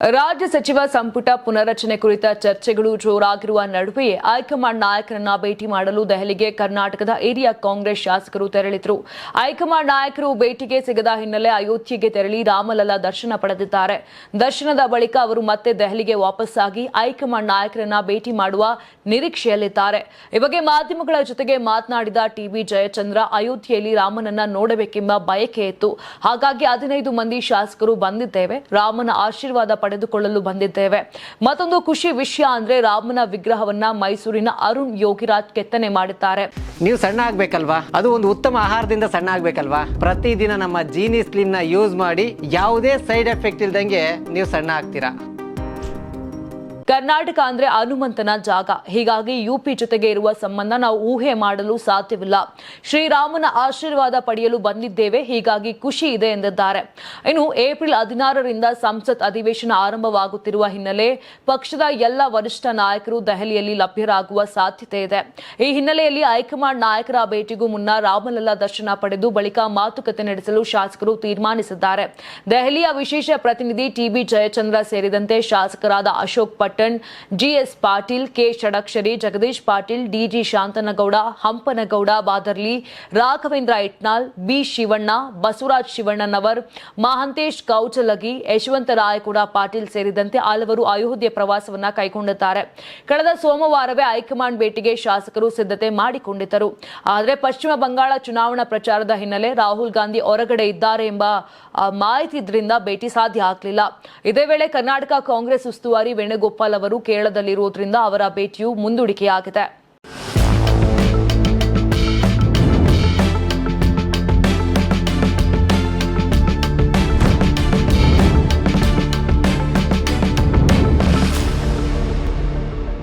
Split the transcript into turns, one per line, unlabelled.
ರಾಜ್ಯ ಸಚಿವ ಸಂಪುಟ ಪುನರಚನೆ ಕುರಿತ ಚರ್ಚೆಗಳು ಜೋರಾಗಿರುವ ನಡುವೆಯೇ ಹೈಕಮಾಂಡ್ ನಾಯಕರನ್ನ ಭೇಟಿ ಮಾಡಲು ದೆಹಲಿಗೆ ಕರ್ನಾಟಕದ ಹಿರಿಯ ಕಾಂಗ್ರೆಸ್ ಶಾಸಕರು ತೆರಳಿದರು. ಹೈಕಮಾಂಡ್ ನಾಯಕರು ಭೇಟಿಗೆ ಸಿಗದ ಹಿನ್ನೆಲೆ ಅಯೋಧ್ಯೆಗೆ ತೆರಳಿ ರಾಮಲಲ್ಲಾ ದರ್ಶನ ಪಡೆದಿದ್ದಾರೆ. ದರ್ಶನದ ಬಳಿಕ ಅವರು ಮತ್ತೆ ದೆಹಲಿಗೆ ವಾಪಸ್ಸಾಗಿ ಹೈಕಮಾಂಡ್ ನಾಯಕರನ್ನ ಭೇಟಿ ಮಾಡುವ ನಿರೀಕ್ಷೆಯಲ್ಲಿದ್ದಾರೆ. ಈ ಬಗ್ಗೆ ಮಾಧ್ಯಮಗಳ ಜೊತೆಗೆ ಮಾತನಾಡಿದ ಟಿಬಿ ಜಯಚಂದ್ರ, ಅಯೋಧ್ಯೆಯಲ್ಲಿ ರಾಮನನ್ನ ನೋಡಬೇಕೆಂಬ ಬಯಕೆ ಇತ್ತು. ಹಾಗಾಗಿ 15 ಮಂದಿ ಶಾಸಕರು ಬಂದಿದ್ದೇವೆ. ರಾಮನ ಆಶೀರ್ವಾದ ಪಡೆದುಕೊಳ್ಳಲು ಬಂದಿದ್ದೇವೆ. ಮತ್ತೊಂದು ಖುಷಿ ವಿಷಯ ಅಂದ್ರೆ ರಾಮನ ವಿಗ್ರಹವನ್ನ ಮೈಸೂರಿನ ಅರುಣ್ ಯೋಗಿರಾಜ್ ಕೆತ್ತನೆ ಮಾಡಿದ್ದಾರೆ.
ನೀವು ಸಣ್ಣ ಆಗ್ಬೇಕಲ್ವಾ? ಅದು ಒಂದು ಉತ್ತಮ ಆಹಾರದಿಂದ ಸಣ್ಣ ಆಗ್ಬೇಕಲ್ವಾ? ಪ್ರತಿದಿನ ನಮ್ಮ ಜೀನಿ ಸ್ಲಿಮ್ ನ ಯೂಸ್ ಮಾಡಿ ಯಾವುದೇ ಸೈಡ್ ಎಫೆಕ್ಟ್ ಇಲ್ದಂಗೆ ನೀವು ಸಣ್ಣ ಆಗ್ತೀರಾ.
ಕರ್ನಾಟಕ ಅಂದ್ರೆ ಹನುಮಂತನ ಜಾಗ. ಹೀಗಾಗಿ ಯುಪಿ ಜೊತೆಗೆ ಇರುವ ಸಂಬಂಧ ನಾವು ಊಹೆ ಮಾಡಲು ಸಾಧ್ಯವಿಲ್ಲ. ಶ್ರೀರಾಮನ ಆಶೀರ್ವಾದ ಪಡೆಯಲು ಬಂದಿದ್ದೇವೆ. ಹೀಗಾಗಿ ಖುಷಿ ಇದೆ ಎಂದಿದ್ದಾರೆ. ಇನ್ನು ಏಪ್ರಿಲ್ 16ರಿಂದ ಸಂಸತ್ ಅಧಿವೇಶನ ಆರಂಭವಾಗುತ್ತಿರುವ ಹಿನ್ನೆಲೆ ಪಕ್ಷದ ಎಲ್ಲ ವರಿಷ್ಠ ನಾಯಕರು ದೆಹಲಿಯಲ್ಲಿ ಲಭ್ಯರಾಗುವ ಸಾಧ್ಯತೆ ಇದೆ. ಈ ಹಿನ್ನೆಲೆಯಲ್ಲಿ ಹೈಕಮಾಂಡ್ ನಾಯಕರ ಭೇಟಿಗೂ ಮುನ್ನ ರಾಮಲಲ್ಲಾ ದರ್ಶನ ಪಡೆದು ಬಳಿಕ ಮಾತುಕತೆ ನಡೆಸಲು ಶಾಸಕರು ತೀರ್ಮಾನಿಸಿದ್ದಾರೆ. ದೆಹಲಿಯ ವಿಶೇಷ ಪ್ರತಿನಿಧಿ ಟಿಬಿ ಜಯಚಂದ್ರ ಸೇರಿದಂತೆ ಶಾಸಕರಾದ Ashok Pattan, GS Patil, K Shadakshari, Jagadish Patil, DG Shanthanagouda, Hampanagouda Badarli, Raghavendra Itnal, B Shivanna, Basavaraj Shivannanavar, Mahantesh Kouchalagi, Yashavantarayagouda Patil ಸೇರಿದಂತೆ ಹಲವರು ಅಯೋಧ್ಯೆ ಪ್ರವಾಸವನ್ನ ಕೈಗೊಂಡಿದ್ದಾರೆ. ಕಳೆದ ಸೋಮವಾರವೇ ಹೈಕಮಾಂಡ್ ಭೇಟಿಗೆ ಶಾಸಕರು ಸಿದ್ಧತೆ ಮಾಡಿಕೊಂಡಿದ್ದರು. ಆದರೆ ಪಶ್ಚಿಮ ಬಂಗಾಳ ಚುನಾವಣಾ ಪ್ರಚಾರದ ಹಿನ್ನೆಲೆ ರಾಹುಲ್ ಗಾಂಧಿ ಹೊರಗಡೆ ಇದ್ದಾರೆ ಎಂಬ ಮಾಹಿತಿ ಇದರಿಂದ ಭೇಟಿ ಸಾಧ್ಯ ಆಗಲಿಲ್ಲ. ಇದೇ ವೇಳೆ ಕರ್ನಾಟಕ ಕಾಂಗ್ರೆಸ್ ಉಸ್ತುವಾರಿ ವೇಣುಗೋಪಾಲ್ ಅವರು ಕೇರಳದಲ್ಲಿರುವುದರಿಂದ ಅವರ ಭೇಟಿಯು ಮುಂದೂಡಿಕೆಯಾಗಿದೆ.